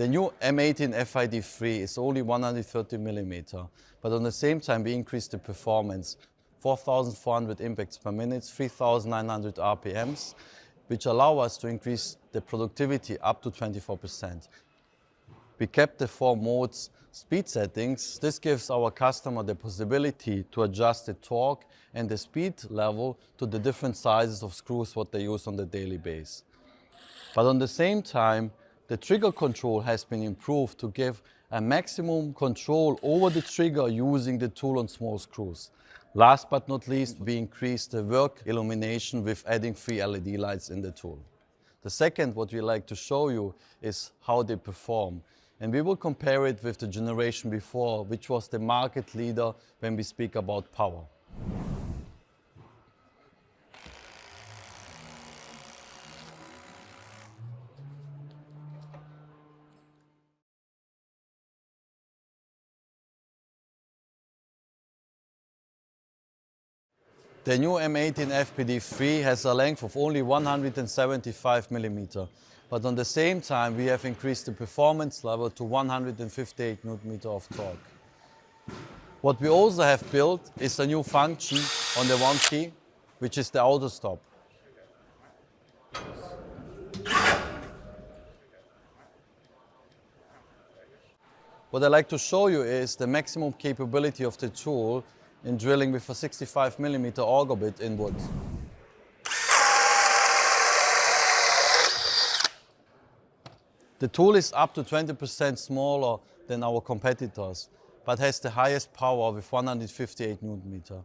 The new M18ONEPD3 is only 130 mm, but on the same time we increased the performance. 4,400 impacts per minute, 3,900 RPMs, which allow us to increase the productivity up to 24%. We kept the 4 modes speed settings. This gives our customer the possibility to adjust the torque and the speed level to the different sizes of screws what they use on the daily basis. But on the same time, the trigger control has been improved to give a maximum control over the trigger using the tool on small screws. Last but not least, we increased the work illumination with adding 3 LED lights in the tool. The second, what we like to show you, is how they perform. And we will compare it with the generation before, which was the market leader when we speak about power. The new M18ONEPD3 has a length of only 175 mm, but on the same time we have increased the performance level to 158 Nm of torque. What we also have built is a new function on the one key, which is the auto stop. What I like to show you is the maximum capability of the tool in drilling with a 65 mm auger bit in wood. The tool is up to 20% smaller than our competitors, but has the highest power with 158 Nm.